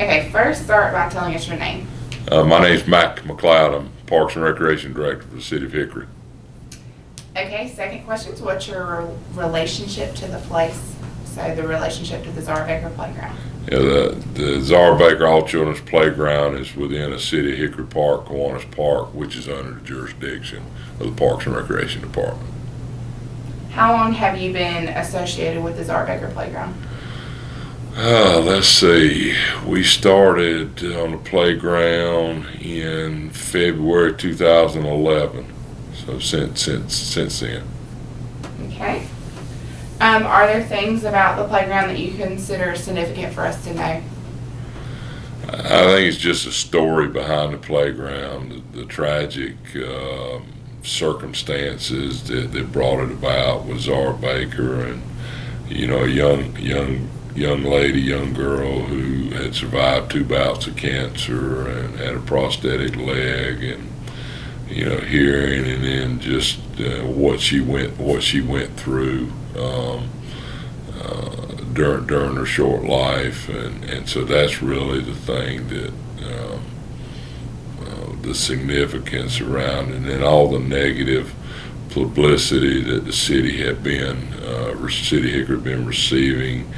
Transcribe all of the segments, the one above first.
Okay, first start by telling us your name. My name's Mack McLeod. I'm Parks and Recreation Director for the City of Hickory. Okay, second question is what's your relationship to the place? So the relationship to the Zahra Baker Playground. Yeah, the Zahra Baker All Children's Playground is within a City of Hickory Park, Kiwanis Park, which is under the jurisdiction of the Parks and Recreation Department. How long have you been associated with the Zahra Baker Playground? Let's see. We started on the playground in February 2011. So since then. Okay. Are there things about the playground that you consider significant for us to know? I think it's just a story behind the playground, the tragic circumstances that brought it about with Zahra Baker, and a young lady, young girl who had survived 2 bouts of cancer and had a prosthetic leg and hearing, and then just what she went through during her short life, and so that's really the thing that the significance around, and then all the negative publicity that the city City Hickory had been receiving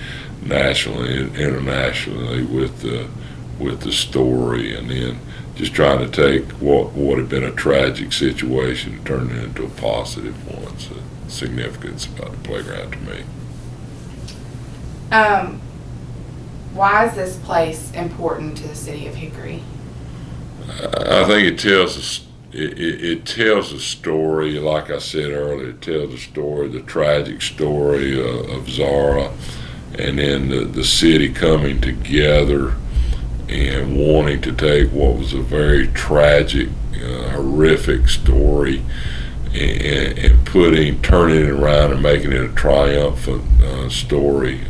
nationally and internationally with the story, and then just trying to take what had been a tragic situation and turn it into a positive one. So significance about the playground to me. Why is this place important to the city of Hickory? I think it tells a story. Like I said earlier, it tells a story, the tragic story of Zahra, and then the city coming together and wanting to take what was a very tragic, horrific story and turning it around and making it a triumphant story.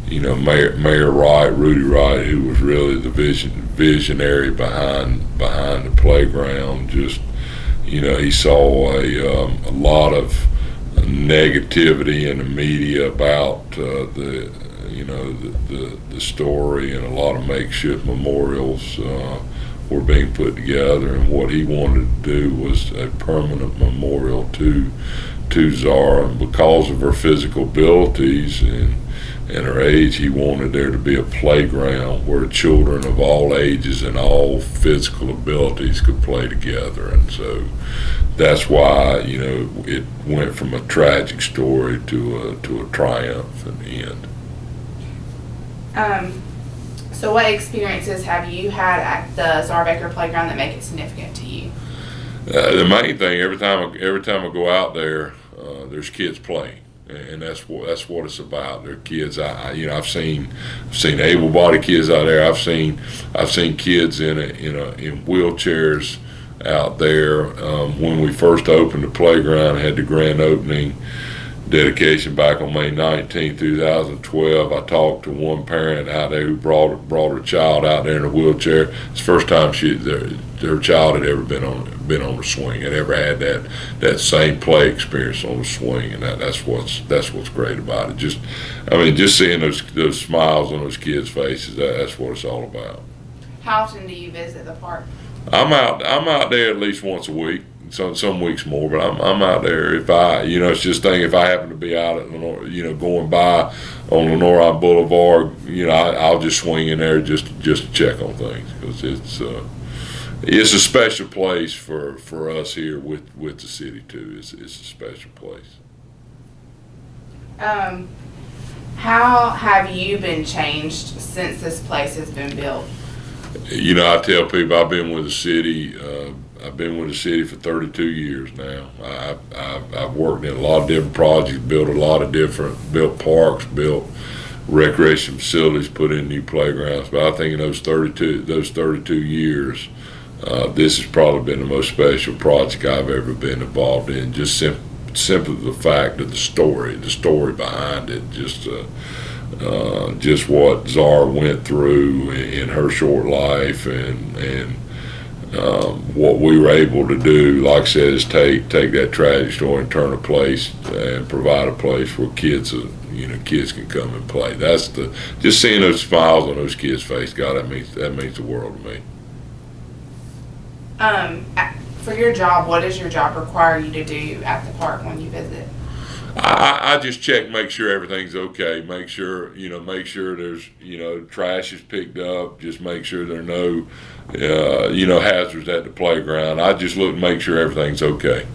Mayor Wright, Rudy Wright, who was really the visionary behind the playground, just he saw a lot of negativity in the media about the story, and a lot of makeshift memorials were being put together, and what he wanted to do was a permanent memorial to Zahra, and because of her physical abilities and her age, he wanted there to be a playground where children of all ages and all physical abilities could play together, and so that's why it went from a tragic story to a triumphant end. So what experiences have you had at the Zahra Baker Playground that make it significant to you? The main thing, every time I go out there, there's kids playing, and that's what it's about. There are kids. I've seen able-bodied kids out there. I've seen kids in wheelchairs out there. When we first opened the playground, had the grand opening dedication back on May 19, 2012. I talked to one parent out there who brought her child out there in a wheelchair. It's the first time her child had ever been on a swing, had ever had that same play experience on the swing, and that's what's great about it. Just seeing those smiles on those kids' faces, that's what it's all about. How often do you visit the park? I'm out there at least once a week. Some weeks more, but I'm out there. If it's just thing. If I happen to be out at going by on Lenoir-Rhyne Boulevard, I'll just swing in there just to check on things, because it's a special place for us here with the city too. It's a special place. How have you been changed since this place has been built? I tell people I've been with the city. I've been with the city for 32 years now. I've worked in a lot of different projects, built parks, built recreation facilities, put in new playgrounds. But I think in those 32 years, this has probably been the most special project I've ever been involved in. Just simply the fact of the story behind it, just what Zahra went through in her short life, and what we were able to do, like I said, is take that tragic story and turn a place and provide a place where kids, kids can come and play. That's just seeing those smiles on those kids' face. God, that means the world to me. For your job, what does your job require you to do at the park when you visit? I just check, make sure everything's okay. Make sure there's trash is picked up. Just make sure there are no hazards at the playground. I just look and make sure everything's okay.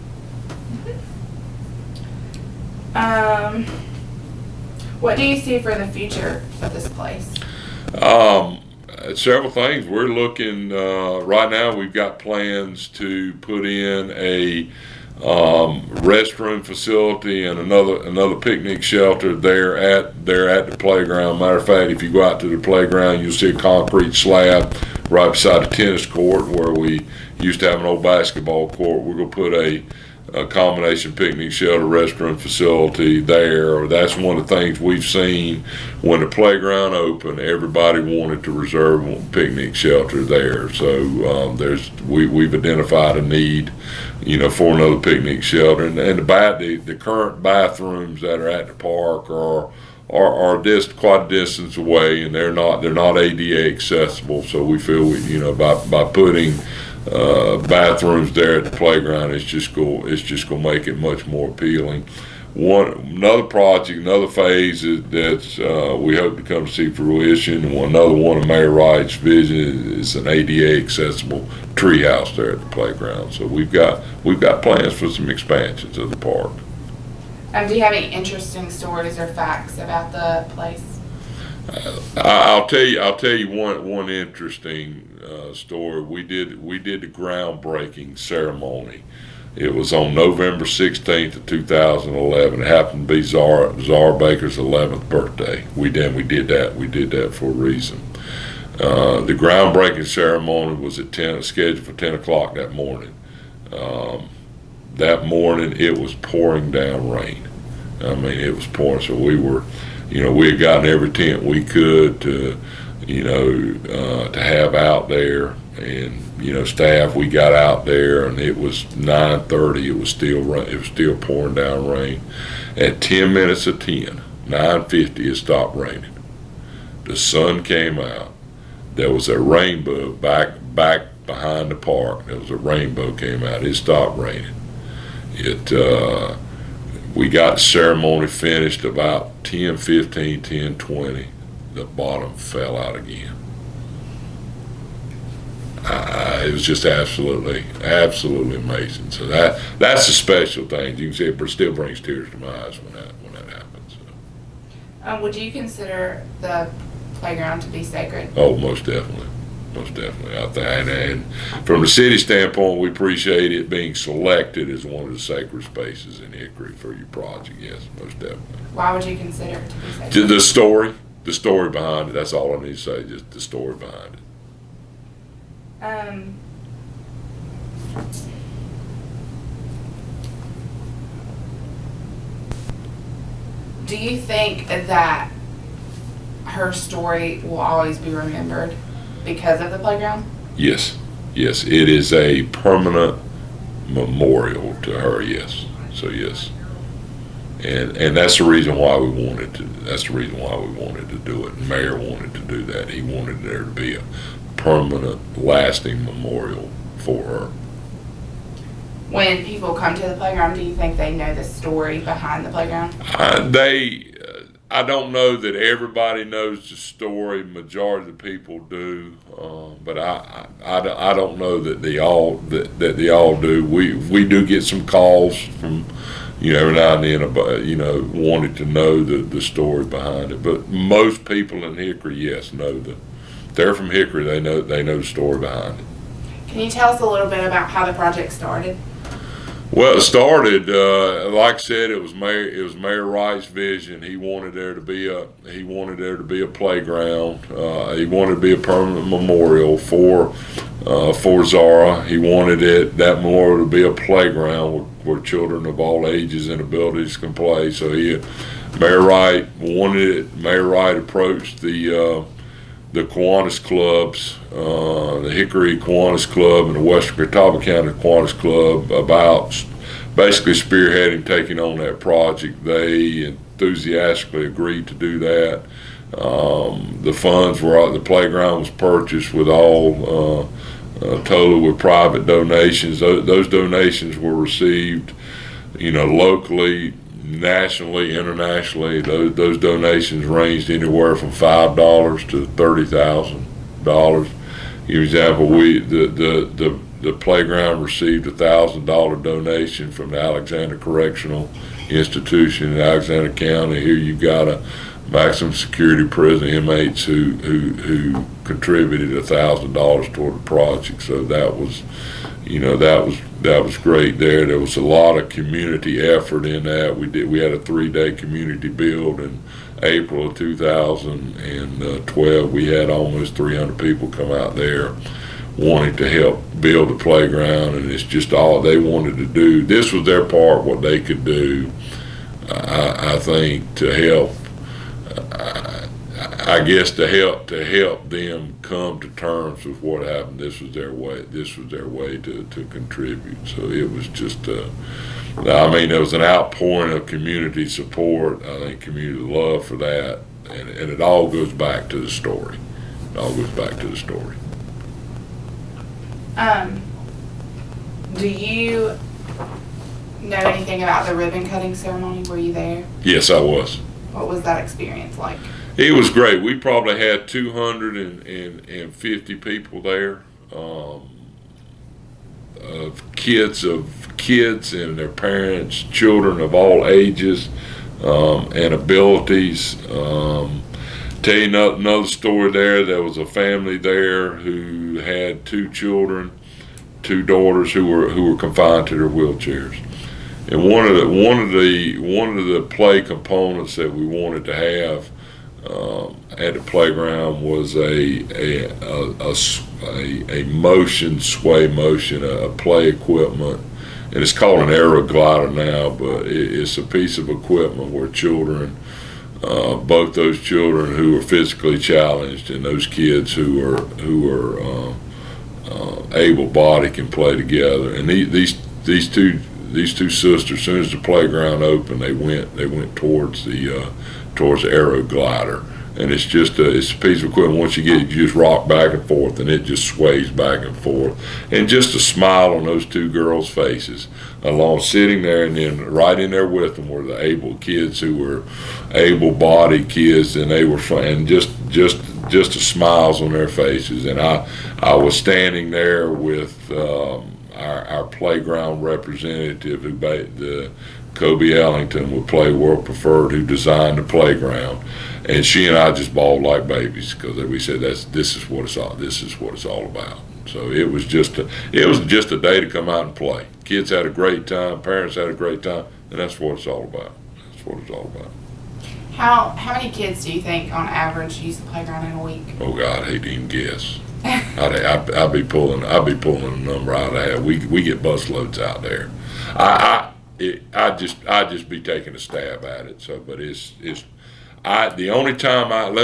What do you see for the future of this place? Several things. We're looking right now. We've got plans to put in a restroom facility and another picnic shelter there at the playground. Matter of fact, if you go out to the playground, you'll see a concrete slab right beside the tennis court where we used to have an old basketball court. We're going to put a combination picnic shelter restroom facility there. That's one of the things we've seen when the playground opened. Everybody wanted to reserve a picnic shelter there. So we've identified a need, for another picnic shelter. And the current bathrooms that are at the park are quite a distance away, and they're not ADA accessible. So we feel by putting bathrooms there at the playground, it's just going to make it much more appealing. Another project, another phase that's we hope to come to see fruition. Another one of Mayor Wright's vision is an ADA accessible treehouse there at the playground. So we've got plans for some expansions of the park. Do you have any interesting stories or facts about the place? I'll tell you one interesting story. We did the groundbreaking ceremony. It was on November 16th of 2011. It happened to be Zahra Baker's 11th birthday. We did that for a reason. The groundbreaking ceremony was scheduled for 10 o'clock that morning. That morning it was pouring down rain. I mean, it was pouring. So we had gotten every tent we could to have out there, and staff. We got out there, and it was 9:30. It was still pouring down rain. At 10 minutes of 10, 9:50, it stopped raining. The sun came out. There was a rainbow back behind the park. There was a rainbow came out. It stopped raining. We got the ceremony finished about 10:15, 10:20. The bottom fell out again. It was just absolutely amazing. So that's the special thing. You can see it still brings tears to my eyes when that happens. So. Would you consider the playground to be sacred? Oh, most definitely. Out there, and from the city standpoint, we appreciate it being selected as one of the sacred spaces in Hickory for your project. Yes, most definitely. Why would you consider it to be sacred? The story behind it. That's all I need to say. Just the story behind it. Do you think that her story will always be remembered because of the playground? Yes, it is a permanent memorial to her. Yes, so yes, and that's the reason why we wanted to. That's the reason why we wanted to do it. The mayor wanted to do that. He wanted there to be a permanent, lasting memorial for her. When people come to the playground, do you think they know the story behind the playground? I don't know that everybody knows the story. Majority of the people do, but I don't know that they all do. We do get some calls from every now and then about wanting to know the story behind it. But most people in Hickory, yes, know that they're from Hickory. They know the story behind it. Can you tell us a little bit about how the project started? Well, it started, like I said, it was Mayor Wright's vision. He wanted there to be a playground. He wanted to be a permanent memorial for Zahra. He wanted that memorial to be a playground where children of all ages and abilities can play. So Mayor Wright wanted it. Mayor Wright approached the Kiwanis clubs, the Hickory Kiwanis Club and the Western Catawba County Kiwanis Club, about basically spearheading, taking on that project. They, in enthusiastically agreed to do that. The playground was purchased with all totally with private donations. Those donations were received, locally, nationally, internationally. Those donations ranged anywhere from $5 to $30,000. For example, the playground received a $1,000 donation from the Alexander Correctional Institution in Alexander County. Here you've got a maximum security prison inmates who contributed $1,000 toward the project. So that was great there. There was a lot of community effort in that. We had a 3-day community build in April of 2012. We had almost 300 people come out there wanting to help build the playground, and it's just all they wanted to do. This was their part, what they could do, I think, to help. I guess to help them come to terms with what happened. This was their way to contribute. So it was just there was an outpouring of community support. I think community love for that, and it all goes back to the story. Do you know anything about the ribbon cutting ceremony? Were you there? Yes, I was. What was that experience like? It was great. We probably had 250 people there, of kids and their parents, children of all ages and abilities. Tell you another story there. There was a family there who had 2 children, 2 daughters who were confined to their wheelchairs. And one of the play components that we wanted to have at the playground was a sway motion, a play equipment, and it's called an aero glider now, but it's a piece of equipment where children, both those children who are physically challenged and those kids who are able-bodied can play together. And these two sisters, as soon as the playground opened, they went towards the aero glider, and it's a piece of equipment. Once you get it, you just rock back and forth, and it just sways back and forth. And just a smile on those 2 girls' faces, along sitting there, and then right in there with them were the able kids who were able-bodied kids, and they were fun, and just the smiles on their faces. And I was standing there with our playground representative, the Kobe Ellington with Play World Preferred, who designed the playground, and she and I just bawled like babies because we said this is what it's all about. So it was just a day to come out and play. Kids had a great time, parents had a great time, and that's what it's all about. How many kids do you think on average use the playground in a week? Oh God, I hate to even guess. I'd be pulling a number out of that. We get busloads out there. I'd just be taking a stab at it. So, but the only time I've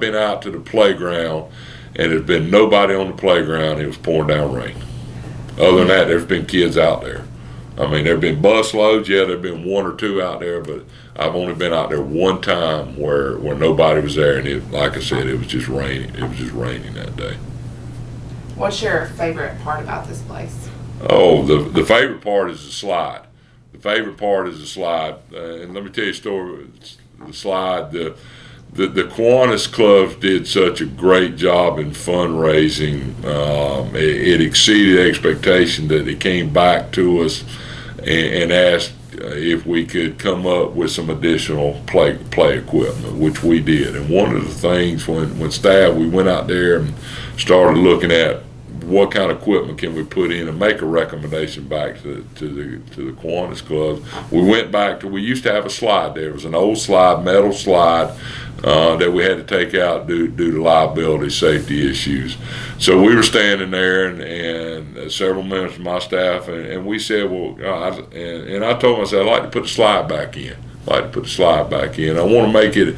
been out to the playground and there's been nobody on the playground, it was pouring down rain. Other than that, there's been kids out there. I mean, there've been busloads. Yeah, there've been 1 or 2 out there, but I've only been out there one time where nobody was there, and like I said, it was just raining. It was just raining that day. What's your favorite part about this place? Oh, the favorite part is the slide. And let me tell you a story. The slide. The Kiwanis clubs did such a great job in fundraising. It exceeded expectation that they came back to us and asked if we could come up with some additional play equipment, which we did. And one of the things when staff, we went out there and started looking at what kind of equipment can we put in and make a recommendation back to the Kiwanis clubs. We went back we used to have a slide there. It was an old slide, metal slide, that we had to take out due to liability safety issues. So we were standing there and several members of my staff, and we said, well, and I told them, I said, I'd like to put the slide back in. I want to make it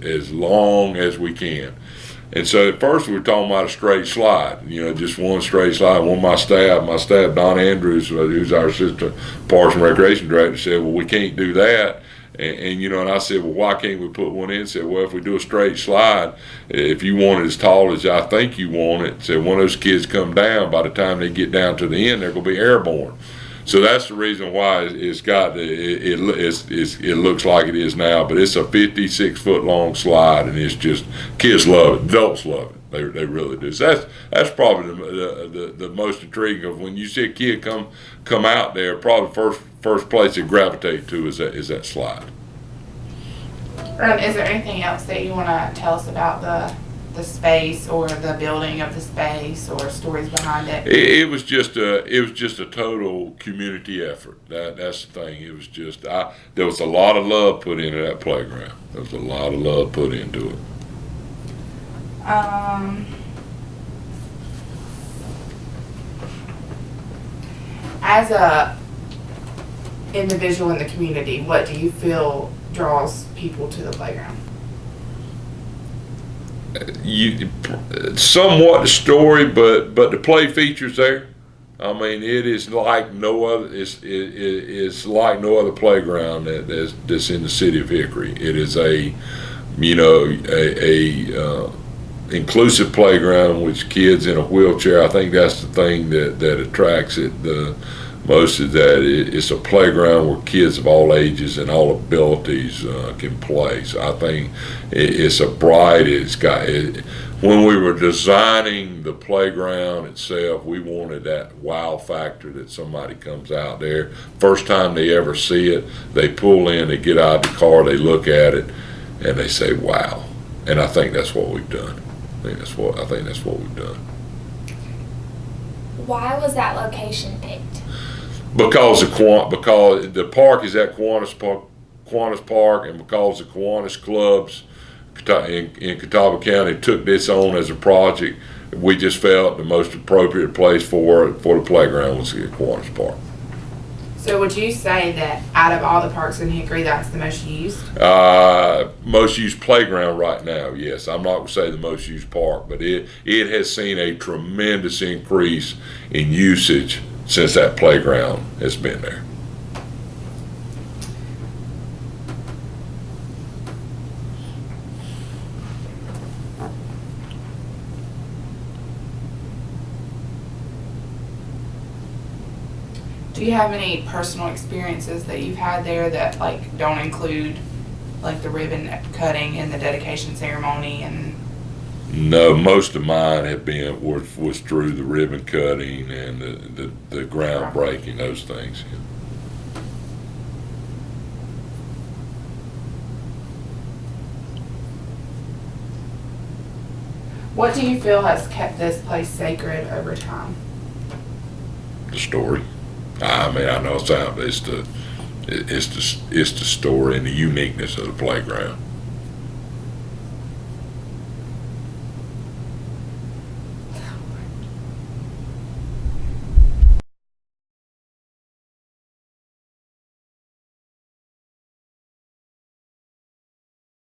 as long as we can. And so at first we were talking about a straight slide, just one straight slide. One of my staff, Don Andrews, who's our assistant Parks and Recreation Director, said, well, we can't do that. And I said, well, why can't we put one in? He said, well, if we do a straight slide, if you want it as tall as I think you want it, said when those kids come down, by the time they get down to the end, they're going to be airborne. So that's the reason why it looks like it is now. But it's a 56-foot long slide, and it's just, kids love it, adults love it. They really do. So that's probably the most intriguing of when you see a kid come out there. Probably first place they gravitate to is that slide. Is there anything else that you want to tell us about the space or the building of the space or stories behind it? It was just a total community effort. That's the thing. It was just there was a lot of love put into that playground. There was a lot of love put into it. As a individual in the community, what do you feel draws people to the playground? Somewhat the story, but the play features there. I mean, it is like no other. It's like no other playground that's in the city of Hickory. It is a inclusive playground with kids in a wheelchair. I think that's the thing that attracts it the most, is that it's a playground where kids of all ages and all abilities can play. So I think it's a bright. When we were designing the playground itself, we wanted that wow factor that somebody comes out there, first time they ever see it, they pull in, they get out of the car, they look at it, and they say, wow. And I think that's what we've done. I think that's what we've done. Why was that location picked? Because the park is at Kiwanis Park, and because the Kiwanis clubs in Catawba County took this on as a project, we just felt the most appropriate place for the playground was at Kiwanis Park. So would you say that out of all the parks in Hickory, that's the most used? Most used playground right now, yes. I'm not going to say the most used park, but it has seen a tremendous increase in usage since that playground has been there. Do you have any personal experiences that you've had there that don't include the ribbon cutting and the dedication ceremony? And no, most of mine have been was through the ribbon cutting and the groundbreaking, those things. what do you feel has kept this place sacred over time? The story. I mean, I know it's the story and the uniqueness of the playground.